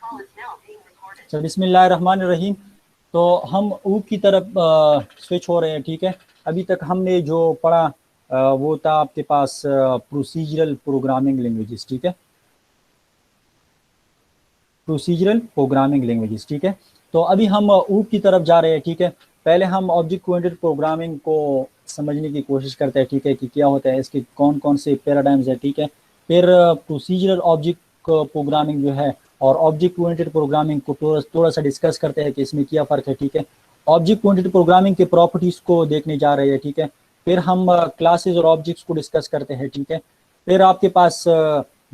तो बिस्मिल्लाहिर्रहमानिर्रहीम। तो हम ऊप की तरफ स्विच हो रहे हैं, ठीक है। अभी तक हमने जो पढ़ा वो था आपके पास प्रोसीजरल प्रोग्रामिंग लैंग्वेजेस, ठीक है, प्रोसीजरल प्रोग्रामिंग लैंग्वेजेस, ठीक है। तो अभी हम ऊप की तरफ जा रहे हैं, ठीक है। पहले हम ऑब्जेक्ट ओरिएंटेड प्रोग्रामिंग को समझने की कोशिश करते हैं, ठीक है, कि क्या होता है, इसके कौन कौन से पैराडाइम्स है, ठीक है। फिर प्रोसीजरल ऑब्जेक्ट प्रोग्रामिंग जो है और ऑब्जेक्ट ओरिएंटेड प्रोग्रामिंग को थोड़ा सा डिस्कस करते हैं कि इसमें क्या फ़र्क है, ठीक है। ऑब्जेक्ट ओरिएंटेड प्रोग्रामिंग के प्रॉपर्टीज़ को देखने जा रहे हैं, ठीक है। फिर हम क्लासेस और ऑब्जेक्ट्स को डिस्कस करते हैं, ठीक है। फिर आपके पास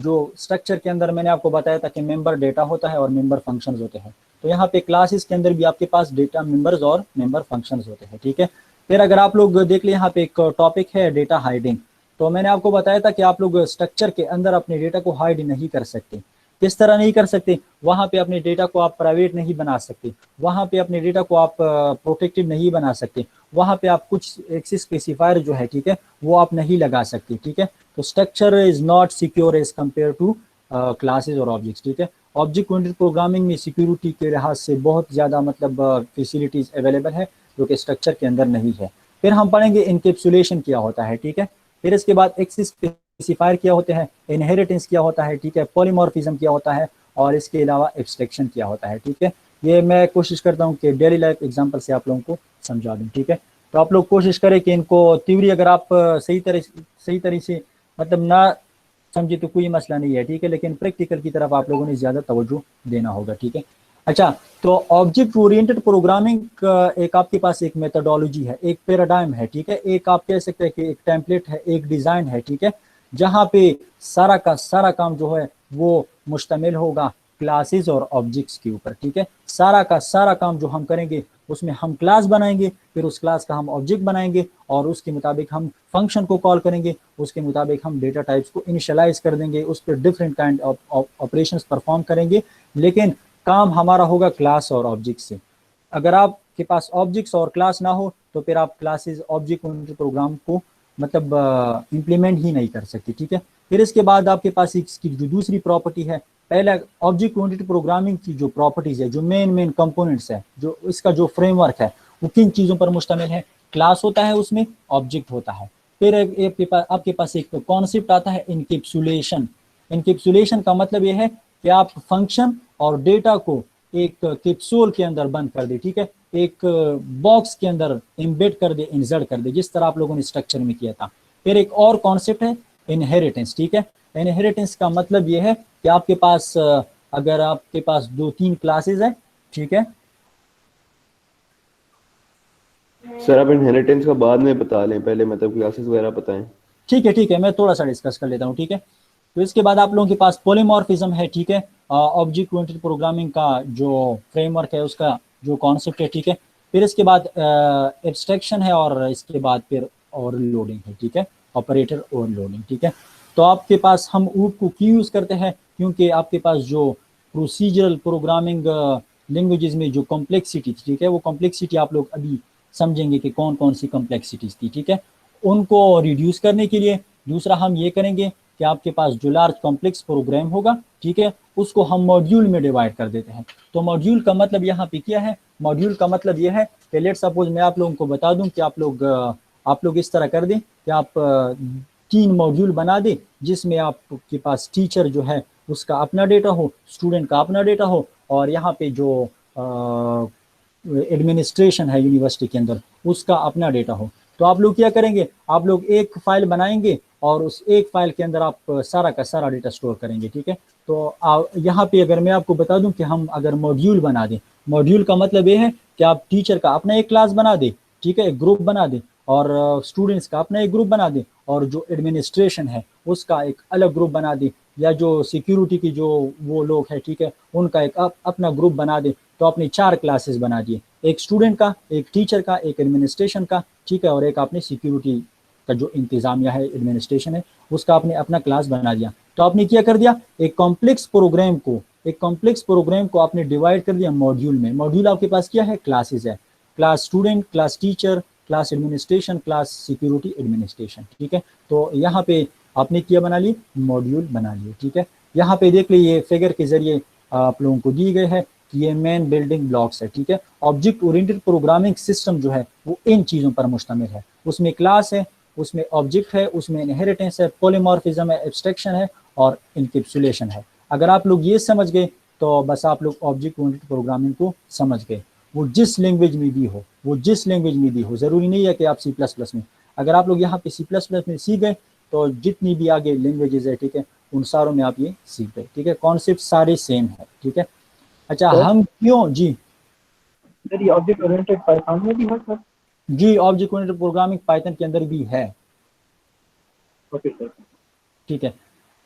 जो स्ट्रक्चर के अंदर मैंने आपको बताया था कि मेंबर डेटा होता है और मेंबर फंक्शंस होते हैं। तो यहाँ पे क्लासेस के अंदर भी आपके पास डेटा मेंबर्स और मेंबर फंक्शंस होते हैं, ठीक है। फिर अगर आप लोग देख ले, यहाँ पे एक टॉपिक है डेटा हाइडिंग। तो मैंने आपको बताया था कि आप लोग स्ट्रक्चर के अंदर अपने डेटा को हाइड नहीं कर सकते। किस तरह नहीं कर सकते? वहाँ पे अपने डेटा को आप प्राइवेट नहीं बना सकते, वहाँ पे अपने डेटा को आप प्रोटेक्टिव नहीं बना सकते, वहाँ पे आप कुछ एक्सेस स्पेसिफायर जो है, ठीक है, वो आप नहीं लगा सकते, ठीक है। तो structure is not secure as compare to classes और ऑब्जेक्ट्स, ठीक है। ऑब्जेक्ट ओरिएंटेड प्रोग्रामिंग में सिक्योरिटी के लिहाज से बहुत ज़्यादा मतलब फैसिलिटीज़ अवेलेबल है जो कि स्ट्रक्चर के अंदर नहीं है। फिर हम पढ़ेंगे इनकेप्सुलेशन क्या होता है, ठीक है। फिर इसके बाद एक्सेस स्पेसिफायर क्या होते हैं, इनहेरिटेंस क्या होता है, ठीक है, पॉलीमॉर्फिज्म क्या होता है, और इसके अलावा एब्स्ट्रैक्शन क्या होता है, ठीक है। ये मैं कोशिश करता हूँ कि डेली लाइफ एग्जांपल से आप लोगों को समझा दूँ, ठीक है। तो आप लोग कोशिश करें कि इनको थ्योरी अगर आप सही तरह से मतलब ना समझे तो कोई मसला नहीं है, ठीक है, लेकिन प्रैक्टिकल की तरफ आप लोगों ने ज़्यादा तवज्जो देना होगा, ठीक है। अच्छा, तो ऑब्जेक्ट ओरिएंटेड प्रोग्रामिंग एक आपके पास एक मेथोडोलॉजी है, एक पैराडाइम है, ठीक है, एक आप कह सकते हैं कि एक टेम्पलेट है, एक डिज़ाइन है, ठीक है, जहाँ पे सारा का सारा काम जो है वो मुश्तमिल होगा क्लासेस और ऑब्जेक्ट्स के ऊपर, ठीक है। सारा का सारा काम जो हम करेंगे उसमें हम क्लास बनाएंगे, फिर उस क्लास का हम ऑब्जेक्ट बनाएंगे और उसके मुताबिक हम फंक्शन को कॉल करेंगे, उसके मुताबिक हम डेटा टाइप्स को इनिशियलाइज कर देंगे, उस पर different kind of operations perform करेंगे, लेकिन काम हमारा होगा क्लास और ऑब्जेक्ट से। अगर आपके पास ऑब्जेक्ट्स और क्लास ना हो तो फिर आप क्लासेस ऑब्जेक्ट ओरिएंटेड प्रोग्राम को मतलब इम्प्लीमेंट ही नहीं कर सकते, ठीक है। फिर इसके बाद आपके पास इसकी जो दूसरी प्रॉपर्टी है, पहला ऑब्जेक्ट ओरिएंटेड प्रोग्रामिंग की जो प्रॉपर्टीज है, जो मेन कंपोनेंट्स है, जो इसका जो फ्रेमवर्क है वो किन चीज़ों पर मुश्तमिल है? क्लास होता है, उसमें ऑब्जेक्ट होता है, फिर आपके पास एक कॉन्सेप्ट आता है इनकेप्सुलेशन। इनकेप्सुलेशन का मतलब यह है कि आप फंक्शन और डेटा को एक कैप्सूल के अंदर बंद कर दे, ठीक है, एक बॉक्स के अंदर एम्बेड कर दे, इंसर्ट कर दे, जिस तरह आप लोगों ने स्ट्रक्चर में किया था। फिर एक और कॉन्सेप्ट है इनहेरिटेंस, ठीक है। इनहेरिटेंस का मतलब यह है कि आपके पास अगर आपके पास 2-3 क्लासेस है, ठीक है। सर आप इनहेरिटेंस का बाद में बता लें, पहले मतलब क्लासेस वगैरह बताएं। ठीक है, मैं थोड़ा सा डिस्कस कर लेता हूँ, ठीक है। तो इसके बाद आप लोगों के पास पॉलीमॉर्फिज्म है, ठीक है, ऑब्जेक्ट ओरिएंटेड प्रोग्रामिंग का जो फ्रेमवर्क है उसका जो कॉन्सेप्ट है, ठीक है। फिर इसके बाद एब्स्ट्रैक्शन है और इसके बाद फिर ओवरलोडिंग है, ठीक है, ऑपरेटर ओवरलोडिंग, ठीक है। तो आपके पास हम ऊप को क्यों यूज़ करते हैं? क्योंकि आपके पास जो प्रोसीजरल प्रोग्रामिंग लैंग्वेजेस में जो कॉम्प्लेक्सिटी थी, ठीक है, वो कॉम्प्लेक्सिटी आप लोग अभी समझेंगे कि कौन कौन सी कॉम्प्लेक्सिटीज थी, ठीक है। उनको रिड्यूस करने के लिए दूसरा हम ये करेंगे कि आपके पास जो लार्ज कॉम्प्लेक्स प्रोग्राम होगा, ठीक है, उसको हम मॉड्यूल में डिवाइड कर देते हैं। तो मॉड्यूल का मतलब यहाँ पे क्या है? मॉड्यूल का मतलब यह है कि लेट सपोज मैं आप लोगों को बता दूं कि आप लोग इस तरह कर दें कि आप 3 मॉड्यूल बना दें, जिसमें आपके पास टीचर जो है उसका अपना डेटा हो, स्टूडेंट का अपना डेटा हो, और यहाँ पे जो एडमिनिस्ट्रेशन है यूनिवर्सिटी के अंदर उसका अपना डेटा हो। तो आप लोग क्या करेंगे? आप लोग एक फाइल बनाएंगे और उस एक फाइल के अंदर आप सारा का सारा डेटा स्टोर करेंगे, ठीक है। तो यहाँ पे अगर मैं आपको बता दूं कि हम अगर मॉड्यूल बना दें, मॉड्यूल का मतलब ये है कि आप टीचर का अपना एक क्लास बना दें, ठीक है, एक ग्रुप बना दें, और स्टूडेंट्स का अपना एक ग्रुप बना दें, और जो एडमिनिस्ट्रेशन है उसका एक अलग ग्रुप बना दें, या जो सिक्योरिटी की जो वो लोग हैं, ठीक है, उनका एक अपना ग्रुप बना दें। तो आपने 4 क्लासेस बना दिए, एक स्टूडेंट का, एक टीचर का, एक एडमिनिस्ट्रेशन का, ठीक है, और एक आपने सिक्योरिटी का जो इंतजामिया है, एडमिनिस्ट्रेशन है, उसका आपने अपना क्लास बना दिया। तो आपने क्या कर दिया? एक कॉम्प्लेक्स प्रोग्राम को आपने डिवाइड कर दिया मॉड्यूल में। मॉड्यूल आपके पास क्या है? क्लासेस है, class student, class teacher, class administration, class security administration, ठीक है। तो यहाँ पे आपने क्या बना ली? मॉड्यूल बना लिए, ठीक है। यहाँ पे देख लीजिए फिगर के जरिए आप लोगों को दी गई है कि ये मेन बिल्डिंग ब्लॉक्स है, ठीक है। ऑब्जेक्ट ओरिएंटेड प्रोग्रामिंग सिस्टम जो है वो इन चीज़ों पर मुश्तमिल है, उसमें क्लास है, उसमें ऑब्जेक्ट है, उसमें इनहेरिटेंस है, पॉलीमॉर्फिज्म है, एब्स्ट्रैक्शन है और इनकैप्सुलेशन है। अगर आप लोग ये समझ गए तो बस आप लोग ऑब्जेक्ट ओरिएंटेड प्रोग्रामिंग को समझ गए। वो जिस लैंग्वेज में भी हो, वो जिस लैंग्वेज में भी हो, ज़रूरी नहीं है कि आप C++ में, अगर आप लोग यहाँ पे C++ में सीख गए तो जितनी भी आगे लैंग्वेजेस है, ठीक है, उन सारों में आप ये सीख गए, ठीक है। कॉन्सेप्ट सारे सेम है, ठीक है। अच्छा, सर हम क्यों जी सर ये ऑब्जेक्ट ओरिएंटेड पाइथन में भी है sir? G object oriented programming Python के अंदर भी है, ओके सर। ठीक है।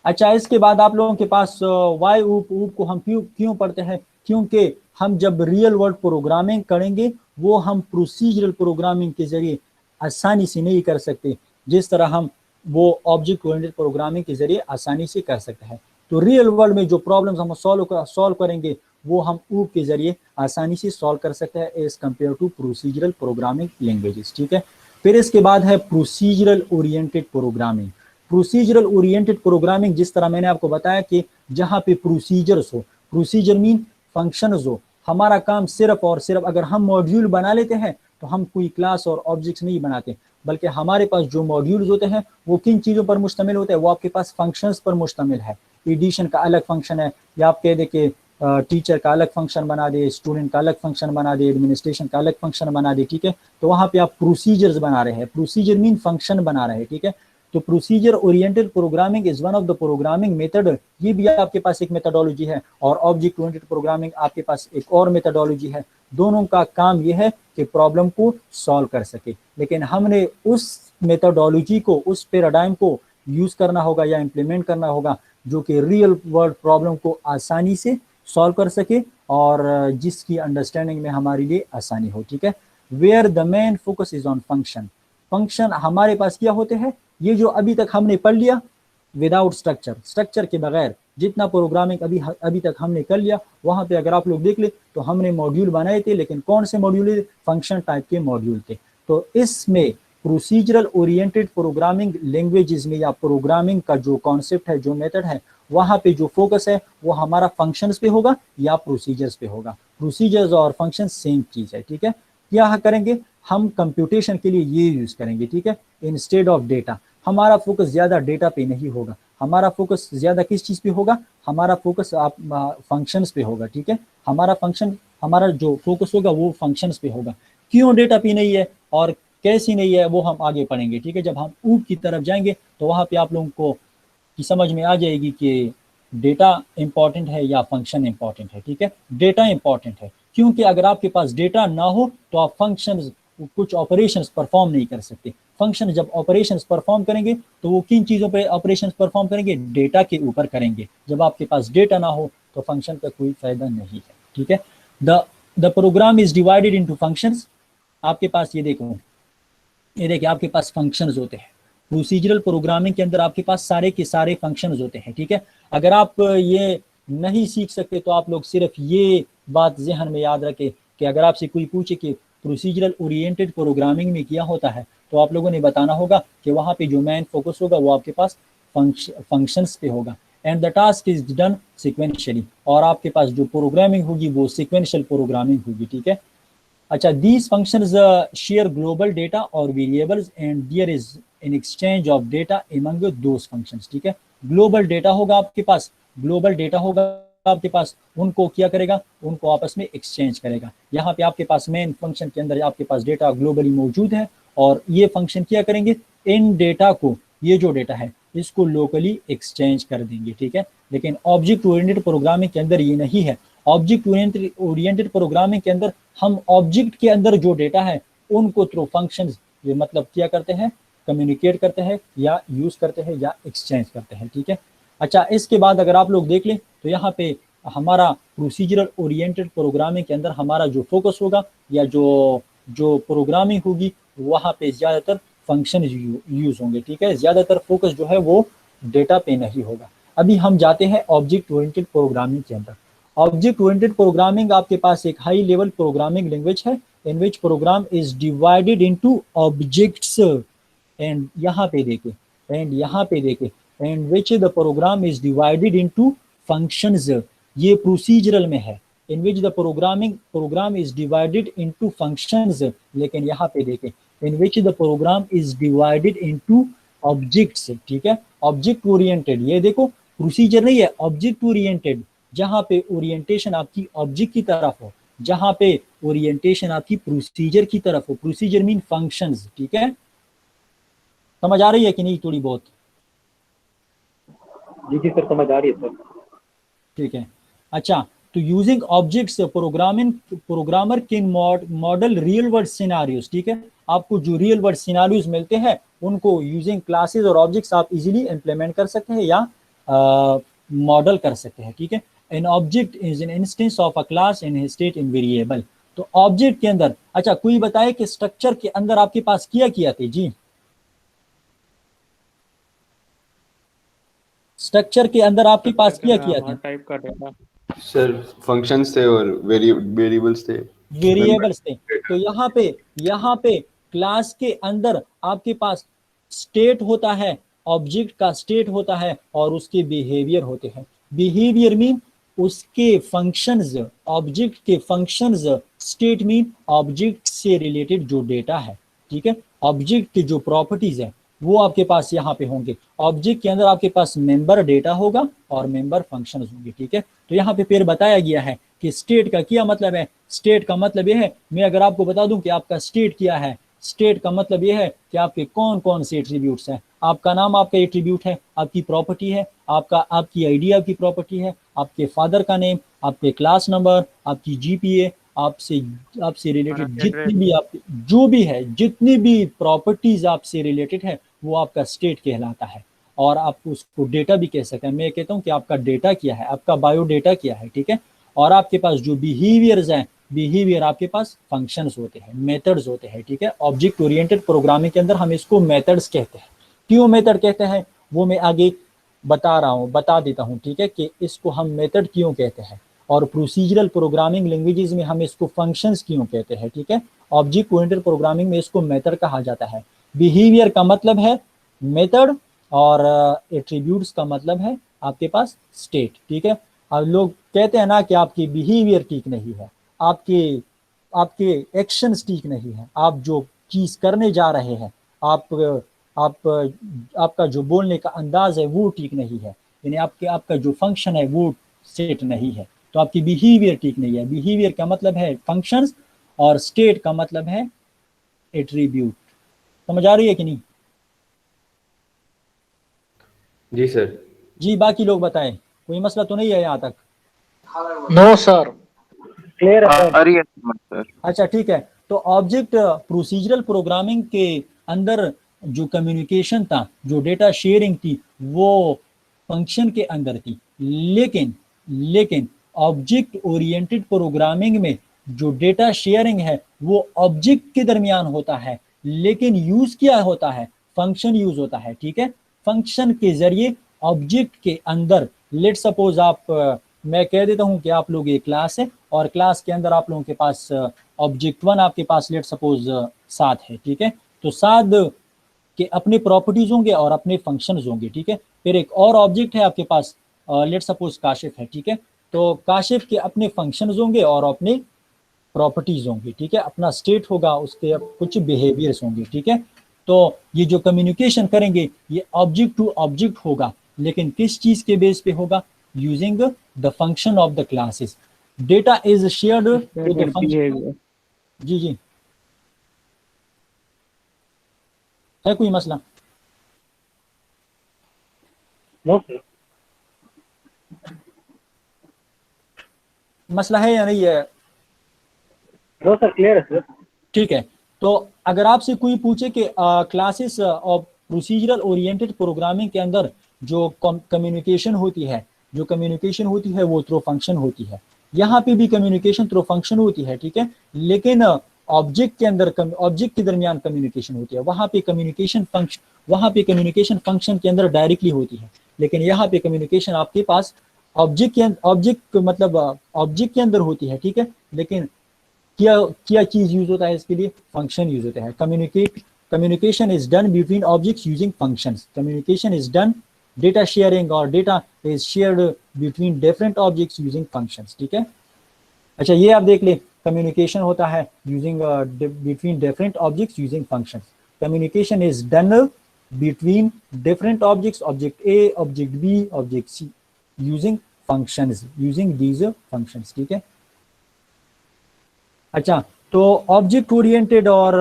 अच्छा, इसके बाद आप लोगों के पास वाई ऊप ऊप को हम क्यों क्यों पढ़ते हैं, क्योंकि हम जब रियल वर्ल्ड प्रोग्रामिंग करेंगे वो हम प्रोसीजरल प्रोग्रामिंग के जरिए आसानी से नहीं कर सकते, जिस तरह हम वो ऑब्जेक्ट ओरिएंटेड प्रोग्रामिंग के जरिए आसानी से कर सकते हैं। तो रियल वर्ल्ड में जो प्रॉब्लम्स हम सॉल्व करेंगे वो हम ऊप के जरिए आसानी से सॉल्व कर सकते हैं as compare to procedural programming languages, ठीक है। फिर इसके बाद है procedural oriented programming. Procedural oriented programming, जिस तरह मैंने आपको बताया कि जहाँ पे प्रोसीजर्स हो, प्रोसीजर मीन फंक्शंस हो, हमारा काम सिर्फ और सिर्फ, अगर हम मॉड्यूल बना लेते हैं तो हम कोई क्लास और ऑब्जेक्ट्स नहीं बनाते, बल्कि हमारे पास जो मॉड्यूल्स होते हैं वो किन चीज़ों पर मुश्तमिल होते हैं, वो आपके पास फंक्शंस पर मुश्तमिल है। एडिशन का अलग फंक्शन है, या आप कह दें कि टीचर का अलग फंक्शन बना दे, स्टूडेंट का अलग फंक्शन बना दे, एडमिनिस्ट्रेशन का अलग फंक्शन बना दे, ठीक है। तो वहाँ पे आप प्रोसीजर्स बना रहे हैं, प्रोसीजर मीन फंक्शन बना रहे हैं, ठीक है। तो procedure oriented programming is one of the programming method, ये भी आपके पास एक मेथडोलॉजी है, और ऑब्जेक्ट ओरिएंटेड प्रोग्रामिंग आपके पास एक और मेथडोलॉजी है। दोनों का काम ये है कि प्रॉब्लम को सॉल्व कर सके, लेकिन हमने उस मेथडोलॉजी को, उस पैराडाइम को यूज करना होगा या इम्प्लीमेंट करना होगा जो कि रियल वर्ल्ड प्रॉब्लम को आसानी से सॉल्व कर सके और जिसकी अंडरस्टैंडिंग में हमारे लिए आसानी हो, ठीक है। Where the main focus is on function. Function हमारे पास क्या होते हैं, ये जो अभी तक हमने पढ़ लिया विदाउट स्ट्रक्चर, स्ट्रक्चर के बगैर जितना प्रोग्रामिंग अभी तक हमने कर लिया, वहाँ पे अगर आप लोग देख ले तो हमने मॉड्यूल बनाए थे, लेकिन कौन से मॉड्यूल थे, फंक्शन टाइप के मॉड्यूल थे। तो इसमें प्रोसीजरल ओरिएंटेड प्रोग्रामिंग लैंग्वेजेस में या प्रोग्रामिंग का जो कॉन्सेप्ट है, जो मेथड है, वहाँ पे जो फोकस है वो हमारा फंक्शंस पे होगा या प्रोसीजर्स पे होगा। प्रोसीजर्स और फंक्शन सेम चीज़ है, ठीक है। क्या करेंगे हम, कंप्यूटेशन के लिए ये यूज़ करेंगे, ठीक है, इंस्टेड ऑफ डेटा। हमारा फोकस ज़्यादा डेटा पे नहीं होगा, हमारा फोकस ज़्यादा किस चीज़ पे होगा, हमारा फोकस आप फंक्शंस पे होगा, ठीक है। हमारा जो फोकस होगा वो फंक्शंस पे होगा। क्यों डेटा पे नहीं है और कैसी नहीं है वो हम आगे पढ़ेंगे, ठीक है। जब हम ऊप की तरफ जाएंगे तो वहाँ पे आप लोगों को की समझ में आ जाएगी कि डेटा इंपॉर्टेंट है या फंक्शन इंपॉर्टेंट है, ठीक है। डेटा इंपॉर्टेंट है क्योंकि अगर आपके पास डेटा ना हो तो आप फंक्शंस, कुछ ऑपरेशंस परफॉर्म नहीं कर सकते। फंक्शन जब ऑपरेशंस परफॉर्म करेंगे तो वो किन चीज़ों पे ऑपरेशंस परफॉर्म करेंगे, डेटा के ऊपर करेंगे। जब आपके पास डेटा ना हो तो फंक्शन का कोई फायदा नहीं है, ठीक है। The program is divided into functions. आपके पास ये देखिए आपके पास फंक्शंस होते हैं। प्रोसीजरल प्रोग्रामिंग के अंदर आपके पास सारे के सारे फंक्शंस होते हैं, ठीक है। अगर आप ये नहीं सीख सकते तो आप लोग सिर्फ ये बात जहन में याद रखें कि अगर आपसे कोई पूछे कि प्रोसीजरल ओरिएंटेड प्रोग्रामिंग में क्या होता है, तो आप लोगों ने बताना होगा कि वहाँ पे जो मेन फोकस होगा वो आपके पास फंक्शंस पे होगा, and the task is done sequentially, और आपके पास जो प्रोग्रामिंग होगी वो सिक्वेंशियल प्रोग्रामिंग होगी, ठीक है। अच्छा, these functions share global data और variables and there is an exchange of data among those functions, ठीक है। ग्लोबल डेटा होगा आपके पास, ग्लोबल डेटा होगा आपके पास, उनको क्या करेगा, उनको आपस में एक्सचेंज करेगा। यहाँ पे आपके पास मेन फंक्शन के अंदर आपके पास डेटा ग्लोबली मौजूद है और ये फंक्शन क्या करेंगे, इन डेटा को, ये जो डेटा है इसको लोकली एक्सचेंज कर देंगे, ठीक है। लेकिन ऑब्जेक्ट ओरिएंटेड प्रोग्रामिंग के अंदर ये नहीं है। ऑब्जेक्ट ओरिएंटेड प्रोग्रामिंग के अंदर हम ऑब्जेक्ट के अंदर जो डेटा है उनको थ्रू फंक्शंस, ये मतलब क्या करते हैं, कम्युनिकेट करते हैं या यूज करते हैं या एक्सचेंज करते हैं, ठीक है। अच्छा, इसके बाद अगर आप लोग देख लें तो यहाँ पे हमारा प्रोसीजरल ओरिएंटेड प्रोग्रामिंग के अंदर हमारा जो फोकस होगा या जो प्रोग्रामिंग होगी वहाँ पे ज़्यादातर फंक्शन यूज होंगे, ठीक है। ज़्यादातर फोकस जो है वो डेटा पे नहीं होगा। अभी हम जाते हैं ऑब्जेक्ट ओरिएंटेड प्रोग्रामिंग के अंदर। ऑब्जेक्ट ओरिएंटेड प्रोग्रामिंग आपके पास एक हाई लेवल प्रोग्रामिंग लैंग्वेज है in which program is divided into objects, and यहाँ पे देखें and which the program is divided into functions, ये प्रोसीजरल में है, in which the program is divided into functions. लेकिन यहाँ पे देखें, in which the program is divided into objects, ठीक है, ऑब्जेक्ट ओरिएंटेड। ये देखो प्रोसीजर नहीं है, ऑब्जेक्ट ओरिएंटेड, जहाँ पे ओरिएंटेशन आपकी ऑब्जेक्ट की तरफ हो, जहाँ पे ओरिएंटेशन आपकी प्रोसीजर की तरफ हो। प्रोसीजर मीन फंक्शंस, ठीक है, समझ आ रही है कि नहीं थोड़ी बहुत? जी जी सर, समझ आ रही है सर। ठीक है, अच्छा, तो using objects programmer can model real world scenarios, ठीक है, आपको जो रियल वर्ल्ड सिनारियोस मिलते हैं उनको यूजिंग क्लासेस और ऑब्जेक्ट्स आप इजीली इंप्लीमेंट कर सकते हैं या मॉडल कर सकते हैं, ठीक है। An object is an instance of a class in state in variable. तो ऑब्जेक्ट के अंदर, अच्छा कोई बताए कि स्ट्रक्चर के अंदर आपके पास किया थे जी, स्ट्रक्चर के अंदर आपके पास किया था? टाइप का डेटा सर फंक्शंस थे और वेरिएबल्स थे, वेरिएबल्स थे। तो यहाँ पे क्लास के अंदर आपके पास स्टेट होता है, ऑब्जेक्ट का स्टेट होता है और उसके बिहेवियर होते हैं। बिहेवियर मीन उसके फंक्शंस, ऑब्जेक्ट के फंक्शंस। स्टेट मीन ऑब्जेक्ट से रिलेटेड जो डेटा है, ठीक है, ऑब्जेक्ट के जो प्रॉपर्टीज है वो आपके पास यहाँ पे होंगे। ऑब्जेक्ट के अंदर आपके पास मेंबर डेटा होगा और मेंबर फंक्शंस होंगे, ठीक है। तो यहाँ पे फिर बताया गया है कि स्टेट का क्या मतलब है। स्टेट का मतलब यह है, मैं अगर आपको बता दूं कि आपका स्टेट क्या है, स्टेट का मतलब यह है कि आपके कौन कौन से एट्रीब्यूट्स हैं। आपका नाम आपका एट्रीब्यूट है, आपकी प्रॉपर्टी है, आपकी आईडी आपकी प्रॉपर्टी है, आपके फादर का नेम, आपके क्लास नंबर, आपकी जीपीए, आपसे रिलेटेड जितनी भी आपकी जो भी है, जितनी भी प्रॉपर्टीज आपसे रिलेटेड है वो आपका स्टेट कहलाता है। और आप उसको डेटा भी कह सकते हैं। मैं कहता हूँ कि आपका डेटा क्या है, आपका बायोडेटा क्या है, ठीक है। और आपके पास जो बिहेवियर्स हैं, बिहेवियर आपके पास फंक्शंस होते हैं, मेथड्स होते हैं, ठीक है। ऑब्जेक्ट ओरिएंटेड प्रोग्रामिंग के अंदर हम इसको मेथड्स कहते हैं। क्यों मेथड कहते हैं वो मैं आगे बता देता हूँ, ठीक है, कि इसको हम मेथड क्यों कहते हैं। और प्रोसीजरल प्रोग्रामिंग लैंग्वेजेस में हम इसको फंक्शंस क्यों कहते हैं, ठीक है। ऑब्जेक्ट ओरिएंटेड प्रोग्रामिंग में इसको मेथड कहा जाता है। बिहेवियर का मतलब है मेथड और एट्रीब्यूट्स का मतलब है आपके पास स्टेट, ठीक है। अब लोग कहते हैं ना कि आपकी बिहेवियर ठीक नहीं है, आपके एक्शंस ठीक नहीं है, आप जो चीज करने जा रहे हैं, आपका जो बोलने का अंदाज है वो ठीक नहीं है, यानी आपका जो फंक्शन है वो सेट नहीं है, तो आपकी बिहेवियर ठीक नहीं है। बिहेवियर का मतलब है फंक्शंस और स्टेट का मतलब है एट्रीब्यूट। समझ आ रही है कि नहीं? जी सर। जी, बाकी लोग बताएं, कोई मसला तो नहीं है यहाँ तक? नो सर, क्लियर है सर। अरे सर, अच्छा ठीक है। तो ऑब्जेक्ट प्रोसीजरल प्रोग्रामिंग के अंदर जो कम्युनिकेशन था, जो डेटा शेयरिंग थी, वो फंक्शन के अंदर थी। लेकिन ऑब्जेक्ट ओरिएंटेड प्रोग्रामिंग में जो डेटा शेयरिंग है वो ऑब्जेक्ट के दरमियान होता है, लेकिन यूज क्या होता है, फंक्शन यूज होता है, ठीक है। फंक्शन के जरिए ऑब्जेक्ट के अंदर, लेट सपोज मैं कह देता हूं कि आप लोग एक क्लास है और क्लास के अंदर आप लोगों के पास ऑब्जेक्ट 1 आपके पास लेट सपोज 7 है, ठीक है। तो 7 के अपने प्रॉपर्टीज होंगे और अपने फंक्शंस होंगे, ठीक है। फिर एक और ऑब्जेक्ट है आपके पास, लेट सपोज काशिफ है, ठीक है। तो काशिफ के अपने फंक्शंस होंगे और अपने प्रॉपर्टीज होंगी, ठीक है, अपना स्टेट होगा, उसके कुछ बिहेवियर्स होंगे, ठीक है। तो ये जो कम्युनिकेशन करेंगे ये ऑब्जेक्ट टू ऑब्जेक्ट होगा, लेकिन किस चीज के बेस पे होगा? Using the function of the classes. Data is shared with the function. जी जी, है कोई मसला? No sir. मसला है या नहीं है? नो सर, क्लियर है सर। ठीक है। तो अगर आपसे कोई पूछे कि classes of procedural oriented programming के अंदर जो कम्युनिकेशन होती है वो थ्रू फंक्शन होती है। यहाँ पे भी कम्युनिकेशन थ्रू फंक्शन होती है, ठीक है। लेकिन ऑब्जेक्ट के अंदर, ऑब्जेक्ट के दरमियान कम्युनिकेशन होती है, वहाँ पे कम्युनिकेशन फंक्शन के अंदर डायरेक्टली होती है। लेकिन यहाँ पे कम्युनिकेशन आपके पास ऑब्जेक्ट मतलब ऑब्जेक्ट के अंदर होती है, ठीक है। लेकिन क्या चीज यूज होता है इसके लिए? फंक्शन यूज होता है। Communication is done between objects using functions. Communication is done, data sharing और data is shared between different objects using functions, ठीक है। अच्छा ये आप देख ले, कम्युनिकेशन होता है using between different objects using functions. Communication is done between different objects, object A, object B, object C, using functions, using these functions, ठीक है। अच्छा तो ऑब्जेक्ट ओरिएंटेड और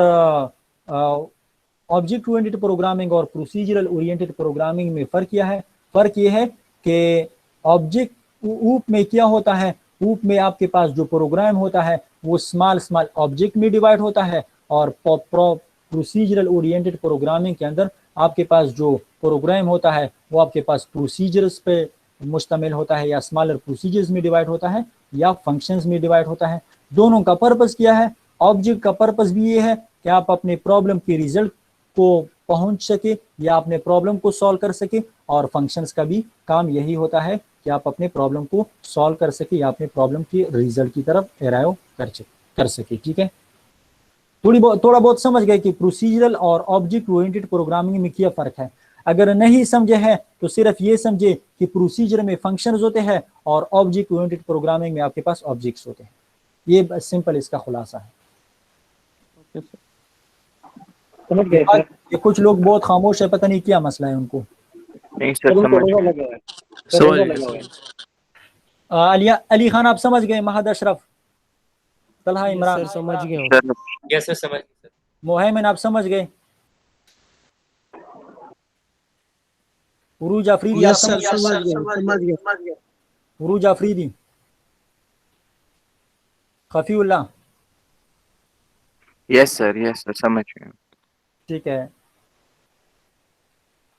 ऑब्जेक्ट ओरिएंटेड प्रोग्रामिंग और प्रोसीजरल ओरिएंटेड प्रोग्रामिंग में फ़र्क क्या है? फ़र्क ये है कि ऑब्जेक्ट ऊप में क्या होता है, ऊप में आपके पास जो प्रोग्राम होता है वो स्मॉल स्मॉल ऑब्जेक्ट में डिवाइड होता है, और प्रोसीजरल ओरिएंटेड प्रोग्रामिंग के अंदर आपके पास जो प्रोग्राम होता है वो आपके पास प्रोसीजर्स पे मुश्तमिल होता है, या स्मॉलर प्रोसीजर्स में डिवाइड होता है या फंक्शंस में डिवाइड होता है। दोनों का पर्पस क्या है? ऑब्जेक्ट का पर्पस भी ये है कि आप अपने प्रॉब्लम के रिजल्ट को पहुंच सके या अपने प्रॉब्लम को सॉल्व कर सके, और फंक्शंस का भी काम यही होता है कि आप अपने प्रॉब्लम को सॉल्व कर सके या अपने प्रॉब्लम के रिजल्ट की तरफ अराइव कर सके, ठीक है। थोड़ा बहुत समझ गए कि प्रोसीजरल और ऑब्जेक्ट ओरिएंटेड प्रोग्रामिंग में क्या फर्क है। अगर नहीं समझे हैं तो सिर्फ ये समझे कि प्रोसीजर में फंक्शंस होते हैं और ऑब्जेक्ट ओरिएंटेड प्रोग्रामिंग में आपके पास ऑब्जेक्ट्स होते हैं। ये सिंपल इसका खुलासा है। समझ गए सर? ये कुछ लोग बहुत खामोश है, पता नहीं क्या मसला है उनको। नहीं सर, समझ गए। समझ गए। अली खान आप समझ गए? महद अशरफ, तलहा इमरान, सर समझ गया हूँ। सर यस सर समझ गया। मोहम्मद आप समझ गए? उरूज अफरीदी आप समझ गया। उरूज अफरीदी, खफीउल्लाह, यस सर समझ गए। ठीक है।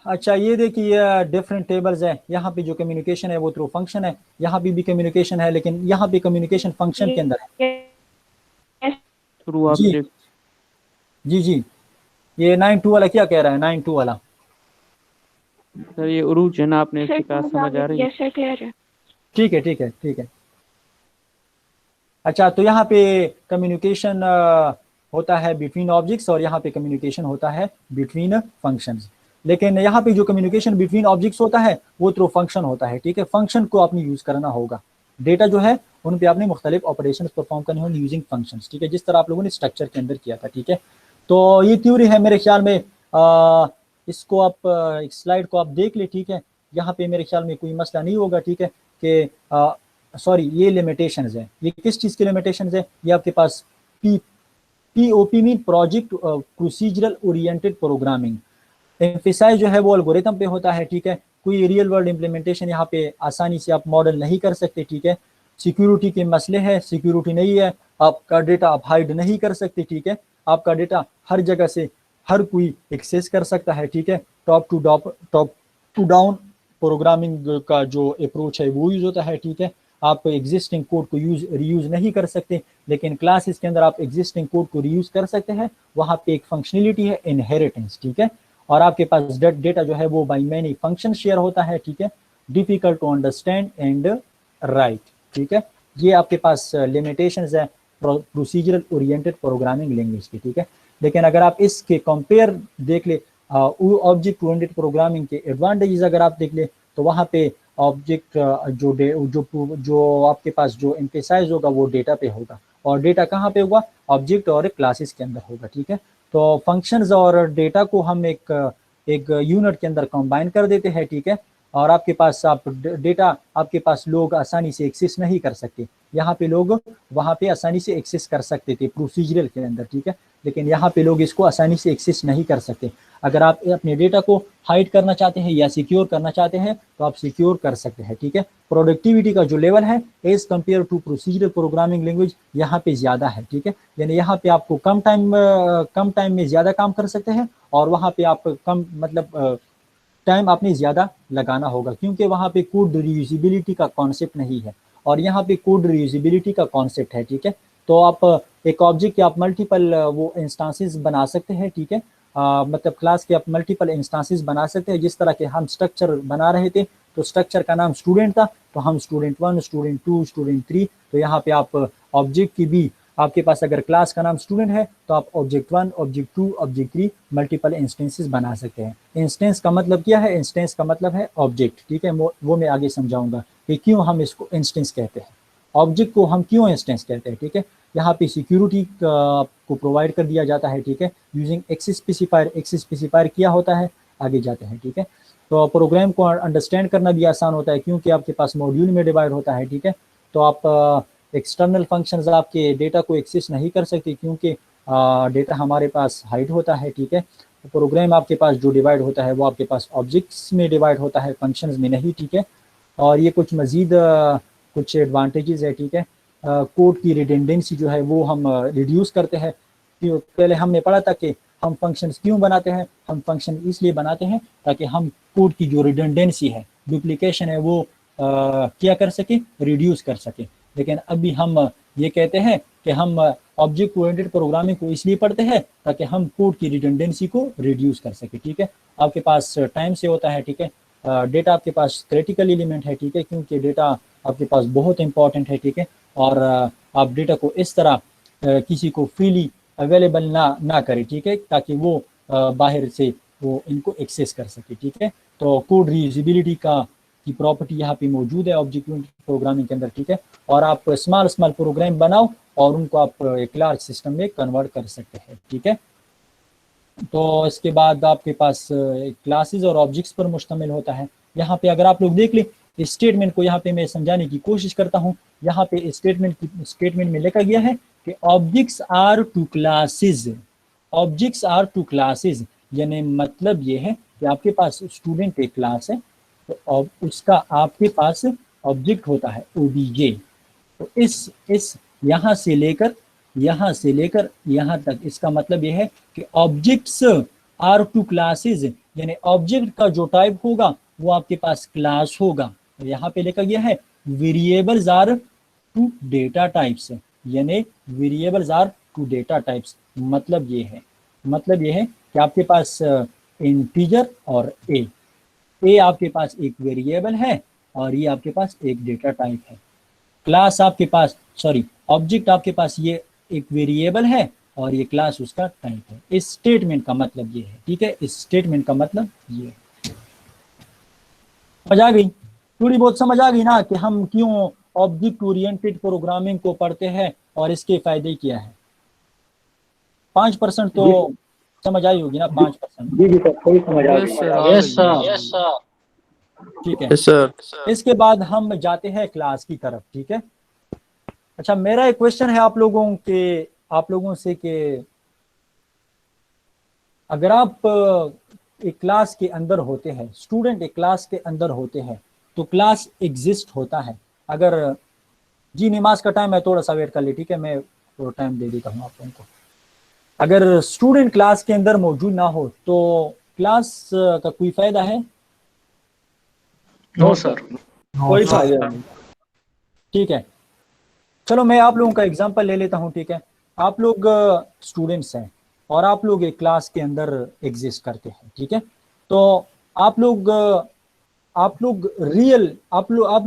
अच्छा ये देखिए डिफरेंट टेबल्स है, यहाँ पे जो कम्युनिकेशन है वो थ्रू फंक्शन है, यहाँ पे भी कम्युनिकेशन है, लेकिन यहाँ पे कम्युनिकेशन फंक्शन के अंदर है। Through G object. जी जी, ये 9.2 वाला क्या कह रहा है? 9.2 वाला सर ये उरूज है ना, आपने इसकी कहा समझ आ रही है? यस सर क्लियर है। ठीक है ठीक है ठीक है। अच्छा तो यहाँ पे कम्युनिकेशन होता है बिटवीन ऑब्जेक्ट्स, और यहाँ पे कम्युनिकेशन होता है बिटवीन फंक्शंस। लेकिन यहाँ पे जो कम्युनिकेशन बिटवीन ऑब्जेक्ट्स होता है वो थ्रू फंक्शन होता है, ठीक है। फंक्शन को आपने यूज करना होगा, डेटा जो है उन पे आपने मुख्तलिफ ऑपरेशन परफॉर्म करने होंगे यूजिंग फंक्शंस, ठीक है, जिस तरह आप लोगों ने स्ट्रक्चर के अंदर किया था, ठीक है। तो ये थ्योरी है मेरे ख्याल में। इसको आप एक स्लाइड को आप देख ले, ठीक है। यहाँ पे मेरे ख्याल में कोई मसला नहीं होगा, ठीक है, कि सॉरी ये लिमिटेशंस है। ये किस चीज़ की लिमिटेशंस है? ये आपके पास POP mean project procedural oriented programming. Emphasize जो है वो एल्गोरिथम पे होता है, ठीक है। कोई रियल वर्ल्ड इम्प्लीमेंटेशन यहाँ पे आसानी से आप मॉडल नहीं कर सकते, ठीक है। सिक्योरिटी के मसले हैं, सिक्योरिटी नहीं है, आपका डेटा आप हाइड नहीं कर सकते, ठीक है। आपका डेटा हर जगह से हर कोई एक्सेस कर सकता है, ठीक है। टॉप टू डाउन प्रोग्रामिंग का जो अप्रोच है वो यूज होता है, ठीक है। आप एग्जिस्टिंग कोड को रीयूज नहीं कर सकते, लेकिन क्लासेस के अंदर आप एग्जिस्टिंग कोड को रीयूज कर सकते हैं। वहाँ पे एक फंक्शनलिटी है इनहेरिटेंस, ठीक है। और आपके पास डेटा जो है वो बाई मैनी फंक्शन शेयर होता है, ठीक है। Difficult to understand and write, ठीक है। ये आपके पास लिमिटेशंस है प्रोसीजरल ओरिएंटेड प्रोग्रामिंग लैंग्वेज की, ठीक है। लेकिन अगर आप इसके कंपेयर देख ले ऑब्जेक्ट ओरिएंटेड प्रोग्रामिंग के एडवांटेजेस अगर आप देख ले, तो वहाँ पे ऑब्जेक्ट जो आपके पास जो एम्फेसाइज होगा वो डेटा पे होगा, और डेटा कहाँ पे होगा? ऑब्जेक्ट और क्लासेस के अंदर होगा, ठीक है। तो फंक्शंस और डेटा को हम एक यूनिट के अंदर कंबाइन कर देते हैं, ठीक है। और आपके पास डेटा आपके पास लोग आसानी से एक्सेस नहीं कर सकते। यहाँ पे लोग वहाँ पे आसानी से एक्सेस कर सकते थे प्रोसीजरल के अंदर, ठीक है। लेकिन यहाँ पे लोग इसको आसानी से एक्सेस नहीं कर सकते। अगर आप अपने डेटा को हाइड करना चाहते हैं या सिक्योर करना चाहते हैं तो आप सिक्योर कर सकते हैं, ठीक है। प्रोडक्टिविटी का जो लेवल है as compare to procedural programming language यहाँ पे ज़्यादा है, ठीक है। यानी यहाँ पे आपको कम टाइम में ज़्यादा काम कर सकते हैं, और वहाँ पे आप कम मतलब टाइम आपने ज़्यादा लगाना होगा, क्योंकि वहाँ पे कोड रीयूजिबिलिटी का कॉन्सेप्ट नहीं है, और यहाँ पे कोड रीयूजिबिलिटी का कॉन्सेप्ट है, ठीक है। तो आप एक ऑब्जेक्ट के आप मल्टीपल वो इंस्टांसेस बना सकते हैं, ठीक है। मतलब क्लास के आप मल्टीपल इंस्टांसेस बना सकते हैं। जिस तरह के हम स्ट्रक्चर बना रहे थे, तो स्ट्रक्चर का नाम स्टूडेंट था, तो हम स्टूडेंट 1, स्टूडेंट 2, स्टूडेंट 3, तो यहाँ पे आप ऑब्जेक्ट की भी आपके पास अगर क्लास का नाम स्टूडेंट है तो आप object 1, object 2, object 3 multiple instances बना सकते हैं। इंस्टेंस का मतलब क्या है? इंस्टेंस का मतलब है ऑब्जेक्ट, ठीक है। वो मैं आगे समझाऊंगा। कि क्यों हम इसको इंस्टेंस कहते हैं, ऑब्जेक्ट को हम क्यों इंस्टेंस कहते हैं, ठीक है। यहाँ पे सिक्योरिटी को प्रोवाइड कर दिया जाता है, ठीक है, using access specifier. Access specifier क्या होता है, आगे जाते हैं, ठीक है। तो प्रोग्राम को अंडरस्टैंड करना भी आसान होता है क्योंकि आपके पास मॉड्यूल में डिवाइड होता है, ठीक है। तो आप एक्सटर्नल फंक्शंस आपके डेटा को एक्सेस नहीं कर सकते क्योंकि डेटा हमारे पास हाइड होता है, ठीक है। तो प्रोग्राम आपके पास जो डिवाइड होता है वो आपके पास ऑब्जेक्ट्स में डिवाइड होता है, फंक्शंस में नहीं, ठीक है। और ये कुछ मज़ीद कुछ एडवांटेजेस है, ठीक है। कोड की रिडेंडेंसी जो है वो हम रिड्यूस करते हैं। पहले हमने पढ़ा था कि हम फंक्शंस क्यों बनाते हैं, हम फंक्शन इसलिए बनाते हैं ताकि हम कोड की जो रिडेंडेंसी है, डुप्लीकेशन है, वो क्या कर सके, रिड्यूस कर सके। लेकिन अभी हम ये कहते हैं कि हम ऑब्जेक्ट ओरिएंटेड प्रोग्रामिंग को इसलिए पढ़ते हैं ताकि हम कोड की रिडेंडेंसी को रिड्यूस कर सके, ठीक है। आपके पास टाइम से होता है, ठीक है। डेटा आपके पास क्रिटिकल एलिमेंट है, ठीक है, क्योंकि डेटा आपके पास बहुत इंपॉर्टेंट है, ठीक है। और आप डेटा को इस तरह किसी को फ्रीली अवेलेबल ना करें, ठीक है, ताकि वो बाहर से वो इनको एक्सेस कर सके, ठीक है। तो कोड रीयूजेबिलिटी की प्रॉपर्टी यहाँ पे मौजूद है ऑब्जेक्ट ओरिएंटेड प्रोग्रामिंग के अंदर, ठीक है। और आप स्मॉल प्रोग्राम बनाओ और उनको आप एक लार्ज सिस्टम में कन्वर्ट कर सकते हैं, ठीक है। तो इसके बाद आपके पास क्लासेस और ऑब्जेक्ट्स पर मुश्तमिल होता है। यहाँ पे अगर आप लोग देख लें स्टेटमेंट को, यहाँ पे मैं समझाने की कोशिश करता हूँ। यहाँ पे स्टेटमेंट में लिखा गया है कि objects are to classes, objects are to classes, यानी मतलब ये है कि आपके पास स्टूडेंट एक क्लास है तो उसका आपके पास ऑब्जेक्ट होता है ओबीजे। तो इस यहाँ से लेकर यहाँ तक इसका मतलब यह है कि ऑब्जेक्ट्स आर टू क्लासेस, यानी ऑब्जेक्ट का जो टाइप होगा वो आपके पास क्लास होगा। यहाँ पे लिखा गया है variables are two data types, यानी variables are two data types. मतलब ये है कि आपके पास इंटीजर और ए आपके पास एक वेरिएबल है और ये आपके पास एक डेटा टाइप है। क्लास आपके पास ऑब्जेक्ट आपके पास ये एक वेरिएबल है और ये क्लास उसका टाइप है। इस स्टेटमेंट का मतलब ये है, ठीक है। इस स्टेटमेंट का मतलब ये है। समझ आ गई, थोड़ी बहुत समझ आ गई ना कि हम क्यों ऑब्जेक्ट ओरिएंटेड प्रोग्रामिंग को पढ़ते हैं और इसके फायदे क्या है। 5% तो समझ आई होगी ना, 5%। जी जी सर, सही समझ आ गई। Yes sir. ठीक है। Yes, sir. इसके बाद हम जाते हैं क्लास की तरफ, ठीक है। अच्छा, मेरा एक क्वेश्चन है आप लोगों से कि अगर आप एक क्लास के अंदर होते हैं, स्टूडेंट एक क्लास के अंदर होते हैं, तो क्लास एग्जिस्ट होता है। अगर जी नमाज का टाइम है, थोड़ा सा वेट कर ले, ठीक है, मैं थोड़ा टाइम दे देता हूँ आप लोगों को। अगर स्टूडेंट क्लास के अंदर मौजूद ना हो तो क्लास का कोई फायदा है? नो सर, कोई फायदा नहीं। ठीक है, चलो मैं आप लोगों का एग्जांपल ले लेता हूं, ठीक है। आप लोग स्टूडेंट्स हैं और आप लोग एक क्लास के अंदर एग्जिस्ट करते हैं, ठीक है। तो आप लोग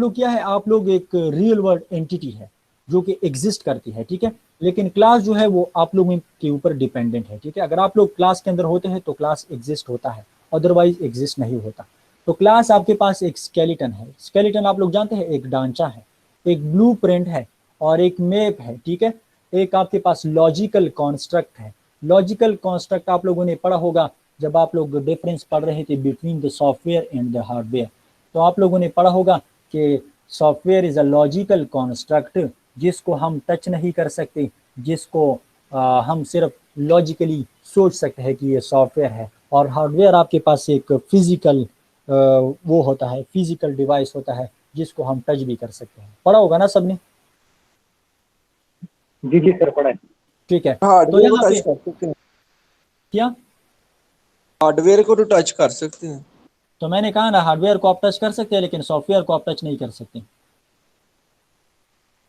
क्या है, आप लोग एक रियल वर्ल्ड एंटिटी है जो कि एग्जिस्ट करती है, ठीक है। लेकिन क्लास जो है वो आप लोगों के ऊपर डिपेंडेंट है, ठीक है। अगर आप लोग क्लास के अंदर होते हैं तो क्लास एग्जिस्ट होता है, अदरवाइज एग्जिस्ट नहीं होता। तो क्लास आपके पास एक स्केलेटन है। स्केलेटन आप लोग जानते हैं, एक ढांचा है, एक ब्लूप्रिंट है और एक मैप है, ठीक है। एक आपके पास लॉजिकल कॉन्स्ट्रक्ट है। लॉजिकल कॉन्स्ट्रक्ट आप लोगों ने पढ़ा होगा जब आप लोग डिफरेंस पढ़ रहे थे between the software and the hardware. तो आप लोगों ने पढ़ा होगा कि software is a logical construct जिसको हम टच नहीं कर सकते, जिसको हम सिर्फ लॉजिकली सोच सकते हैं कि ये सॉफ्टवेयर है। और हार्डवेयर आपके पास एक फिजिकल वो होता है, फिजिकल डिवाइस होता है जिसको हम टच भी कर सकते हैं। पढ़ा होगा ना सबने? जी जी सर, पढ़ा है। ठीक है, तो हार्डवेयर को यहाँ टच पे कर सकते हैं, क्या, हार्डवेयर को तो टच कर सकते हैं। तो मैंने कहा ना हार्डवेयर को आप टच कर सकते हैं लेकिन सॉफ्टवेयर को आप टच नहीं कर सकते,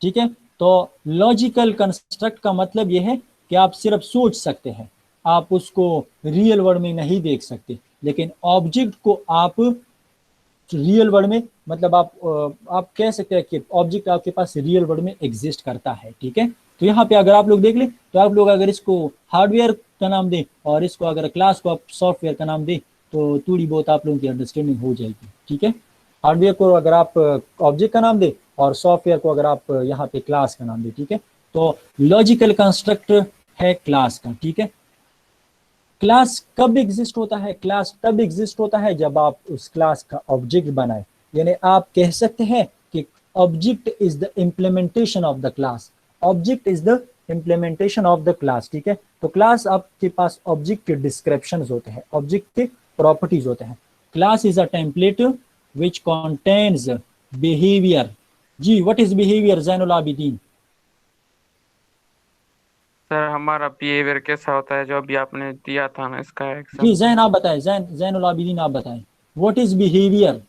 ठीक है। तो लॉजिकल कंस्ट्रक्ट का मतलब यह है कि आप सिर्फ सोच सकते हैं, आप उसको रियल वर्ल्ड में नहीं देख सकते। लेकिन ऑब्जेक्ट को आप रियल वर्ल्ड में, मतलब आप कह सकते हैं कि ऑब्जेक्ट आपके पास रियल वर्ल्ड में एग्जिस्ट करता है, ठीक है। तो यहाँ पे अगर आप लोग देख लें तो आप लोग अगर इसको हार्डवेयर का नाम दें और इसको अगर क्लास को आप सॉफ्टवेयर का नाम दें तो थोड़ी बहुत आप लोगों की अंडरस्टैंडिंग हो जाएगी, ठीक है। हार्डवेयर को अगर आप ऑब्जेक्ट का नाम दे और सॉफ्टवेयर को अगर आप यहाँ पे क्लास का नाम दे, ठीक है। तो लॉजिकल कंस्ट्रक्ट है क्लास का, ठीक है। क्लास कब एग्जिस्ट होता है? क्लास तब एग्जिस्ट होता है जब आप उस क्लास का ऑब्जेक्ट बनाए, यानी आप कह सकते हैं कि object is the implementation of the class, object is the implementation of the class, ठीक है। तो क्लास आपके पास ऑब्जेक्ट के डिस्क्रिप्शंस होते हैं, ऑब्जेक्ट के प्रॉपर्टीज होते हैं। Class is a template which contains behaviour. जी, what is behaviour Zainul Abidin? Sir हमारा बिहेवियर कैसा होता है जो अभी आपने दिया था ना, इसका जी एक्शन। जैन आप बताएं, जैनुल आबिदीन आप बताएं, व्हाट इज बिहेवियर?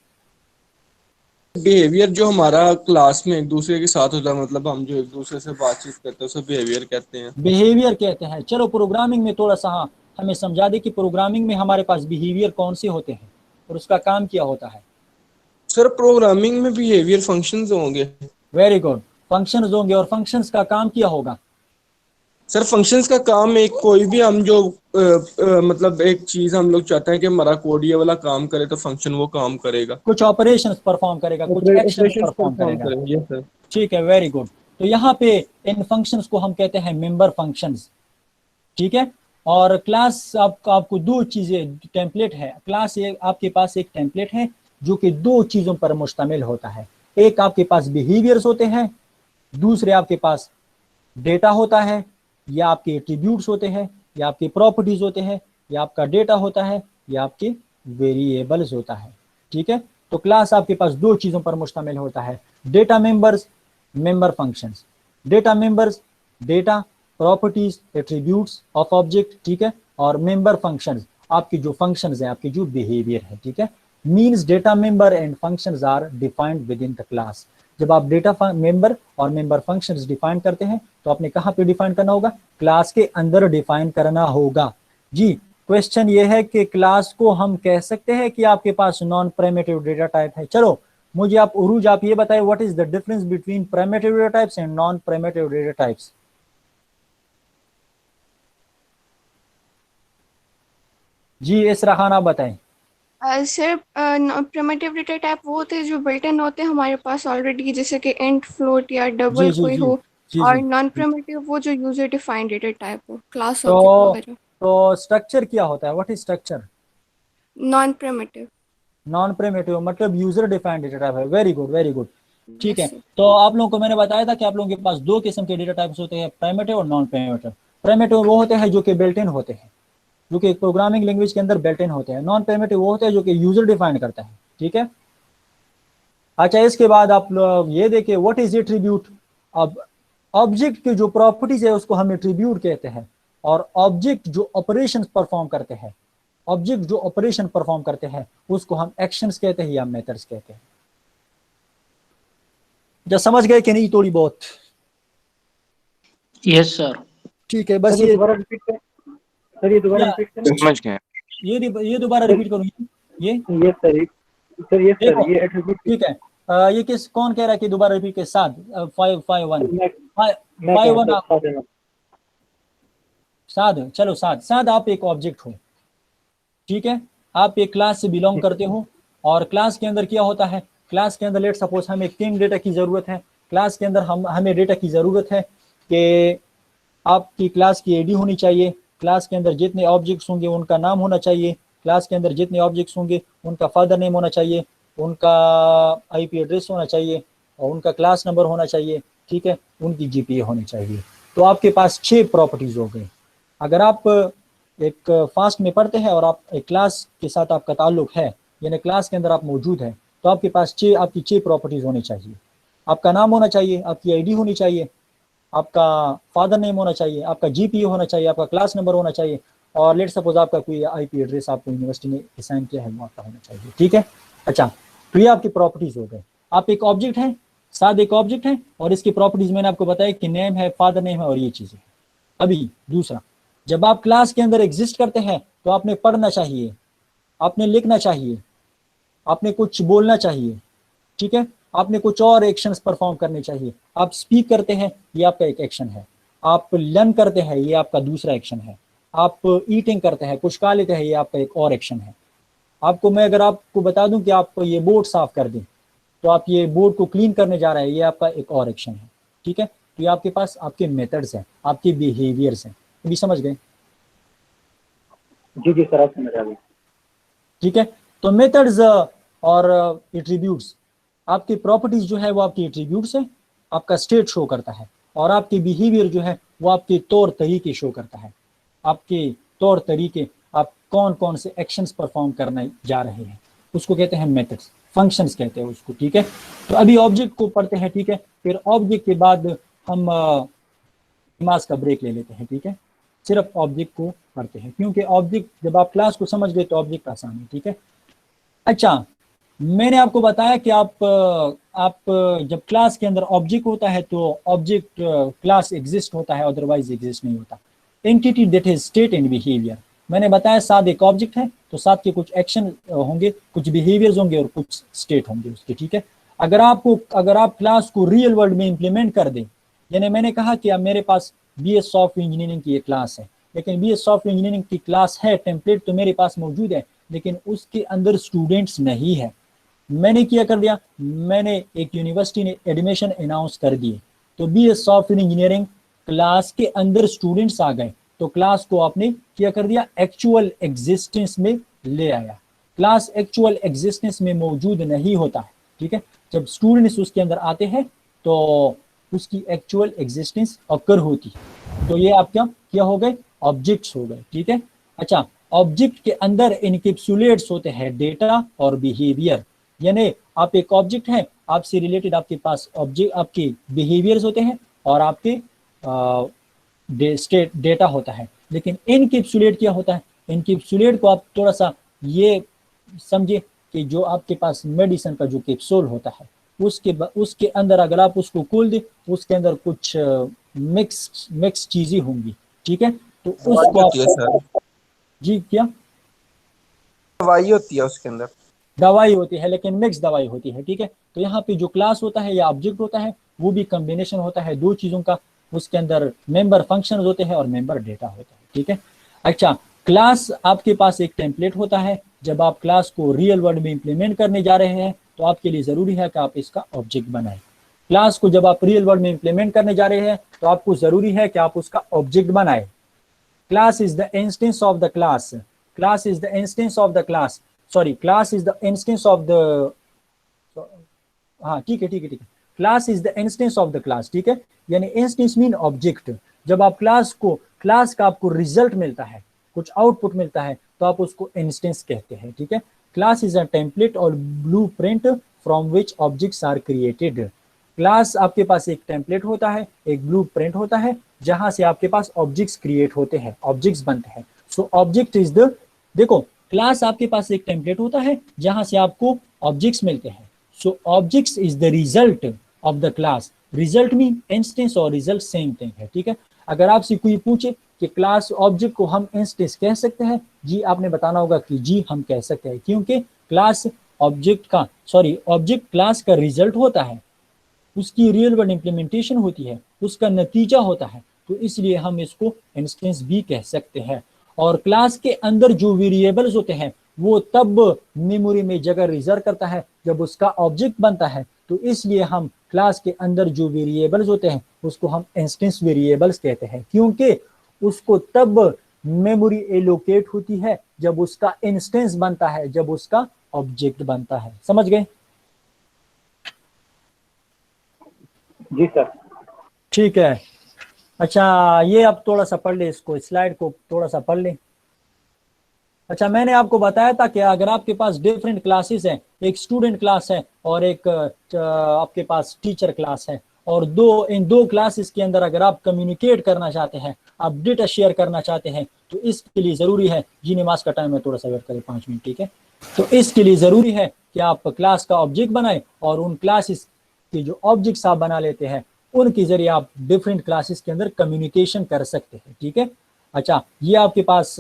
बिहेवियर जो हमारा क्लास में एक दूसरे के साथ होता है, मतलब हम जो एक दूसरे से बातचीत करते हैं उसे बिहेवियर कहते हैं। बिहेवियर कहते हैं। चलो प्रोग्रामिंग में थोड़ा सा हमें समझा दे कि प्रोग्रामिंग में हमारे पास बिहेवियर कौन से होते हैं और उसका काम क्या होता है। सर प्रोग्रामिंग में बिहेवियर फंक्शंस होंगे। वेरी गुड, फंक्शंस होंगे और फंक्शंस का काम क्या होगा? सर फंक्शंस का काम एक कोई भी हम जो मतलब एक चीज हम लोग चाहते हैं कि हमारा कोड ये वाला काम करे तो फंक्शन वो काम करेगा, कुछ ऑपरेशंस परफॉर्म करेगा, कुछ एक्शंस ऑपरेशंस परफॉर्म परफॉर्म करेगा, करेंगे। Yes sir. ठीक है, वेरी गुड। तो यहाँ पे इन फंक्शंस को हम कहते हैं मेंबर फंक्शंस, ठीक है। और क्लास आपको दो चीजें, टेम्पलेट है क्लास, आपके पास एक टेम्पलेट है जो कि दो चीजों पर मुश्तमिल होता है। एक आपके पास बिहेवियर्स होते हैं, दूसरे आपके पास डेटा होता है, या आपके एट्रीब्यूट्स होते हैं, या आपके प्रॉपर्टीज होते हैं, या आपका डेटा होता है, या आपके वेरिएबल्स होता है, ठीक है। तो क्लास आपके पास दो चीजों पर मुश्तमिल होता है, data members, member functions. Data members, data, properties, attributes of object, ठीक है। और मेंबर फंक्शंस, आपकी जो फंक्शंस हैं, आपकी जो बिहेवियर है, ठीक है। Means data member and functions are defined within the class. जब आप डेटा मेंबर और मेंबर फंक्शंस डिफाइन करते हैं तो आपने कहाँ पे डिफाइन करना होगा? क्लास के अंदर डिफाइन करना होगा। जी, क्वेश्चन ये है कि क्लास को हम कह सकते हैं कि आपके पास नॉन प्रिमिटिव डेटा टाइप है। चलो मुझे आप उरूज आप ये बताएं, what is the difference between primitive data types and non primitive data types? जी इसरा खान आप बताएं। सर प्रिमिटिव डेटा टाइप वो होते हैं जो बिल्ट इन होते हैं हमारे पास ऑलरेडी, जैसे कि इंट, फ्लोट या जी डबल जी कोई जी हो। जी और जी। नॉन प्रिमिटिव वो जो यूजर डिफाइंड डेटा टाइप हो, क्लास ऑब्जेक्ट तो वगैरह। तो स्ट्रक्चर क्या होता है? What is structure? Non primitive. Non primitive मतलब यूजर डिफाइंड डेटा टाइप है। वेरी गुड, वेरी गुड, ठीक है। Yes sir. तो आप लोगों को मैंने बताया था कि आप लोगों के पास दो किस्म के डेटा टाइप्स होते हैं, प्राइमेटिव और नॉन प्राइमेटिव। प्राइमेटिव वो होते हैं जो कि बिल्ट इन होते हैं, जो कि प्रोग्रामिंग लैंग्वेज के अंदर बिल्ट इन होते हैं। नॉन प्राइमेटिव वो होते हैं जो कि यूजर डिफाइन करता है, ठीक है। अच्छा, इसके बाद आप लोग ये देखिए, व्हाट इज एट्रीब्यूट? अब ऑब्जेक्ट के जो प्रॉपर्टीज है उसको हम एट्रीब्यूट कहते हैं, और ऑब्जेक्ट जो ऑपरेशन परफॉर्म करते हैं, ऑब्जेक्ट जो ऑपरेशन परफॉर्म करते हैं उसको हम एक्शंस कहते हैं या मेथड्स कहते हैं। जब समझ गए कि नहीं थोड़ी बहुत? Yes sir. ठीक है, बस सर ये ये दोबारा रिपीट करें, सर ये दोबारा या रिपीट करें। समझ गए। ये दोबारा रिपीट करूँ ये यस सर, सर यस देखो, सर, ये एट्रीब्यूट ठीक है। ये किस कौन कह रहा है कि दोबारा रिपीट के साथ? 551 मैं 51 सर आप साथ देना। साध, चलो साध आप एक ऑब्जेक्ट हो, ठीक है। आप एक क्लास से बिलोंग करते हो और क्लास के अंदर क्या होता है? क्लास के अंदर लेट सपोज हमें किंग डेटा की जरूरत है। क्लास के अंदर हमें डेटा की जरूरत है कि आपकी क्लास की आईडी होनी चाहिए, क्लास के अंदर जितने ऑब्जेक्ट्स होंगे उनका नाम होना चाहिए, क्लास के अंदर जितने ऑब्जेक्ट्स होंगे उनका फादर नेम होना चाहिए, उनका आईपी एड्रेस होना चाहिए और उनका क्लास नंबर होना चाहिए, ठीक है, उनकी जीपीए होनी चाहिए। तो आपके पास 6 प्रॉपर्टीज हो गई। अगर आप एक फास्ट में पढ़ते हैं और आप एक क्लास के साथ आपका ताल्लुक है, यानी क्लास के अंदर आप मौजूद हैं, तो आपके पास आपकी 6 प्रॉपर्टीज होनी चाहिए। आपका नाम होना चाहिए, आपकी आईडी होनी चाहिए, आपका फादर नेम होना चाहिए, आपका जीपीए होना चाहिए, आपका क्लास नंबर होना चाहिए, और लेट सपोज आपका कोई आईपी एड्रेस आपको यूनिवर्सिटी ने असाइन किया है वो आपका होना चाहिए, ठीक है। अच्छा, तो ये आपकी प्रॉपर्टीज हो गए। आप एक ऑब्जेक्ट है, साथ एक ऑब्जेक्ट है, और इसकी प्रॉपर्टीज मैंने आपको बताया कि नेम है, फादर नेम है और ये चीजें। अभी दूसरा, जब आप क्लास के अंदर एग्जिस्ट करते हैं तो आपने पढ़ना चाहिए, आपने लिखना चाहिए, आपने कुछ बोलना चाहिए, ठीक है, आपने कुछ और एक्शंस परफॉर्म करने चाहिए। आप स्पीक करते हैं, ये आपका एक एक्शन है। आप लर्न करते हैं, ये आपका दूसरा एक्शन है। आप ईटिंग करते हैं, कुछ खा लेते हैं, ये आपका एक और एक्शन है। आपको मैं अगर आपको बता दूं कि आप ये बोर्ड साफ कर दें, तो आप ये बोर्ड को क्लीन करने जा रहे हैं, ये आपका एक और एक्शन है, ठीक है। तो ये आपके पास आपके मेथड्स हैं, आपके बिहेवियर्स हैं, अभी समझ गए? जी जी सर, आप समझ आ गए। ठीक है। तो मेथड्स और एट्रीब्यूट्स, आपकी प्रॉपर्टीज जो है वो आपकी एट्रीब्यूट्स है, आपका स्टेट शो करता है, और आपके बिहेवियर जो है वो आपके तौर तरीके शो करता है, आपके तौर तरीके, आप कौन कौन से एक्शंस परफॉर्म करने जा रहे हैं, उसको कहते हैं मेथड्स, फंक्शंस कहते हैं उसको, ठीक है। तो अभी ऑब्जेक्ट को पढ़ते हैं, ठीक है, फिर ऑब्जेक्ट के बाद हम नमाज का ब्रेक ले लेते हैं, ठीक है। सिर्फ ऑब्जेक्ट को पढ़ते हैं, क्योंकि ऑब्जेक्ट जब आप क्लास को समझ गए तो ऑब्जेक्ट आसान है, ठीक है। अच्छा, मैंने आपको बताया कि आप जब क्लास के अंदर ऑब्जेक्ट होता है तो ऑब्जेक्ट क्लास एग्जिस्ट होता है, अदरवाइज एग्जिस्ट नहीं होता। Entity that is state and behaviour, मैंने बताया साथ एक ऑब्जेक्ट है तो साथ के कुछ एक्शन होंगे, कुछ बिहेवियर्स होंगे और कुछ स्टेट होंगे उसके, ठीक है। अगर आप क्लास को रियल वर्ल्ड में इंप्लीमेंट कर दें, यानी मैंने कहा कि अब मेरे पास BS सॉफ्टवेयर इंजीनियरिंग की एक क्लास है, लेकिन BS सॉफ्टवेयर इंजीनियरिंग की क्लास है, टेम्पलेट तो मेरे पास मौजूद है, लेकिन उसके अंदर स्टूडेंट्स नहीं है। मैंने क्या कर दिया, मैंने एक यूनिवर्सिटी ने एडमिशन अनाउंस कर दिए, तो BS सॉफ्टवेयर इंजीनियरिंग क्लास के अंदर स्टूडेंट्स आ गए, तो क्लास को आपने क्या कर दिया, एक्चुअल एग्जिस्टेंस में ले आया। क्लास एक्चुअल एग्जिस्टेंस में मौजूद नहीं होता है, ठीक है। जब स्टूडेंट्स उसके अंदर आते हैं तो उसकी एक्चुअल एग्जिस्टेंस अकर होती है, तो ये आप क्या हो गए, ऑब्जेक्ट्स हो गए, ठीक है। अच्छा, ऑब्जेक्ट के अंदर इनकैप्सुलेट्स होते हैं डेटा और बिहेवियर, यानी आप एक ऑब्जेक्ट है, आपसे रिलेटेड आपके पास ऑब्जेक्ट, आपके बिहेवियर्स होते हैं और आपके स्टेट डेटा होता है। लेकिन इनकैप्सुलेट क्या होता है, इनकैप्सुलेट को आप थोड़ा सा ये समझे कि जो आपके पास मेडिसिन का जो कैप्सूल होता है, उसके अंदर अगर आप उसको खोल दे, उसके अंदर कुछ मिक्स चीजें होंगी, ठीक है। तो उसको आप, जी क्या दवाई होती है उसके अंदर, दवाई होती है, लेकिन मिक्स दवाई होती है, ठीक है। तो यहाँ पे जो क्लास होता है या ऑब्जेक्ट होता है वो भी कॉम्बिनेशन होता है दो चीजों का, उसके अंदर मेंबर फंक्शन होते हैं और मेंबर डेटा होता है, ठीक है। अच्छा, क्लास आपके पास एक टेम्पलेट होता है, जब आप क्लास को रियल वर्ल्ड में इंप्लीमेंट करने जा रहे हैं तो आपके लिए जरूरी है कि आप इसका ऑब्जेक्ट बनाएं। क्लास को जब आप रियल वर्ल्ड में इंप्लीमेंट करने जा रहे हैं तो आपको जरूरी है कि आप उसका ऑब्जेक्ट बनाएं। Class is the instance of the class, class is the instance of the class, sorry, class is the instance of the, हाँ ठीक है, class is the instance of the class, ठीक है। यानी इंस्टेंस मीन ऑब्जेक्ट। जब आप class का आपको रिजल्ट मिलता है, कुछ आउटपुट मिलता है, तो आप उसको इंस्टेंस कहते हैं, ठीक है। क्लास इज अ टेम्पलेट और blueprint from which objects are created. Class आपके पास एक टेम्पलेट होता है, एक ब्लूप्रिंट होता है, जहां से आपके पास ऑब्जेक्ट्स क्रिएट होते हैं, ऑब्जेक्ट्स बनते हैं। सो ऑब्जेक्ट इज द, देखो क्लास आपके पास एक टेम्पलेट होता है जहां से आपको ऑब्जेक्ट्स मिलते हैं। So objects is the result of the class. Result mean instance और रिजल्ट सेम थिंग है, ठीक है। अगर आपसे कोई पूछे कि क्लास ऑब्जेक्ट को हम इंस्टेंस कह सकते हैं, जी आपने बताना होगा कि जी हम कह सकते हैं, क्योंकि क्लास ऑब्जेक्ट क्लास का रिजल्ट होता है, उसकी रियल वर्ल्ड इंप्लीमेंटेशन होती है, उसका नतीजा होता है, तो इसलिए हम इसको इंस्टेंस भी कह सकते हैं। और क्लास के अंदर जो वेरिएबल्स होते हैं वो तब मेमोरी में जगह रिजर्व करता है जब उसका ऑब्जेक्ट बनता है, तो इसलिए हम क्लास के अंदर जो वेरिएबल्स होते हैं उसको हम इंस्टेंस वेरिएबल्स कहते हैं, क्योंकि उसको तब मेमोरी एलोकेट होती है जब उसका इंस्टेंस बनता है, जब उसका ऑब्जेक्ट बनता है। समझ गए? जी सर। ठीक है। अच्छा, ये आप थोड़ा सा पढ़ ले, इसको स्लाइड को थोड़ा सा पढ़ ले। अच्छा, मैंने आपको बताया था कि अगर आपके पास डिफरेंट क्लासेस हैं, एक स्टूडेंट क्लास है और एक आपके पास टीचर क्लास है, और इन दो क्लासेस के अंदर अगर आप कम्युनिकेट करना चाहते हैं, आप डेटा शेयर करना चाहते हैं, तो इसके लिए ज़रूरी है, जी नमाज का टाइम है, थोड़ा सा वेट करें 5 मिनट, ठीक है। तो इसके लिए ज़रूरी है कि आप क्लास का ऑब्जेक्ट बनाएं और उन क्लासेस के जो ऑब्जेक्ट्स आप बना लेते हैं उनके जरिए आप डिफरेंट क्लासेस के अंदर कम्युनिकेशन कर सकते हैं, ठीक है। अच्छा, ये आपके पास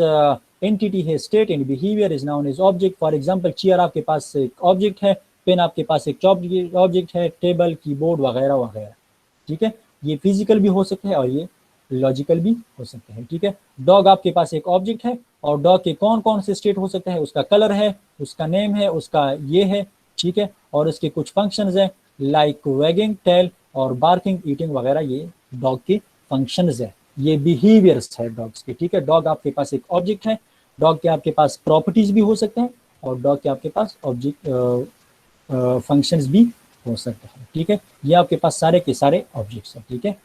एंटिटी है, state and behaviour is known as object. For example, chair आपके पास एक ऑब्जेक्ट है, पेन आपके पास एक ऑब्जेक्ट है, टेबल, कीबोर्ड वगैरह वगैरह, ठीक है। ये फिजिकल भी हो सकते हैं और ये लॉजिकल भी हो सकते हैं, ठीक है। डॉग आपके पास एक ऑब्जेक्ट है और डॉग के कौन कौन से स्टेट हो सकते हैं, उसका कलर है, उसका नेम है, उसका ये है, ठीक है, और उसके कुछ फंक्शंस हैं लाइक वैगिंग टेल और बार्किंग, ईटिंग वगैरह, ये डॉग के फंक्शंस है, ये बिहेवियर्स है डॉग्स के, ठीक है। डॉग आपके पास एक ऑब्जेक्ट है, डॉग के आपके पास प्रॉपर्टीज भी हो सकते हैं और डॉग के आपके पास ऑब्जेक्ट फंक्शंस भी हो सकते हैं, ठीक है। ये आपके पास सारे के सारे ऑब्जेक्ट्स हैं, ठीक है।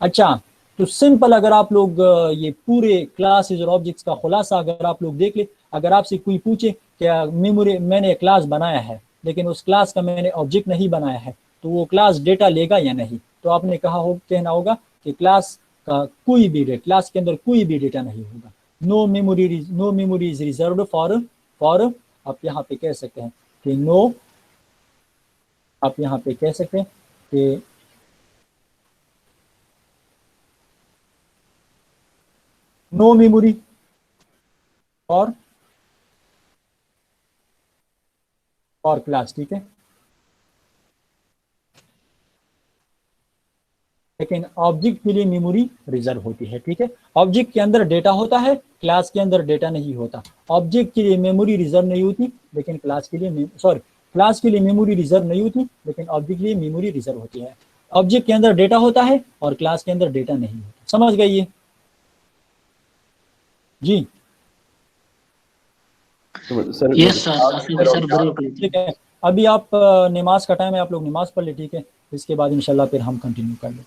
अच्छा, तो सिंपल अगर आप लोग ये पूरे क्लासेज और ऑब्जेक्ट्स का खुलासा अगर आप लोग देख ले, अगर आपसे कोई पूछे क्या मेमोरी मैंने एक क्लास बनाया है लेकिन उस क्लास का मैंने ऑब्जेक्ट नहीं बनाया है, तो वो क्लास डेटा लेगा या नहीं, तो आपने कहना होगा कि क्लास का कोई भी डेटा, क्लास के अंदर कोई भी डेटा नहीं होगा। No memory is reserved for आप यहाँ पे कह सकते हैं कि नो, आप यहाँ पे कह सकते हैं कि नो मेमोरी और क्लास, ठीक है। लेकिन ऑब्जेक्ट के लिए मेमोरी रिजर्व होती है, ठीक है। ऑब्जेक्ट के अंदर डेटा होता है, क्लास के अंदर डेटा नहीं होता। ऑब्जेक्ट के लिए मेमोरी रिजर्व नहीं होती लेकिन क्लास के लिए मेमोरी रिजर्व नहीं होती लेकिन ऑब्जेक्ट के लिए मेमोरी रिजर्व होती है। ऑब्जेक्ट के अंदर डेटा होता है और क्लास के अंदर डेटा नहीं होता। समझ गए ये जी? सर यस सर, ठीक है, अभी आप नमाज का टाइम है, आप लोग नमाज पढ़ ले, ठीक है। इसके बाद इंशाल्लाह फिर हम कंटिन्यू कर लें।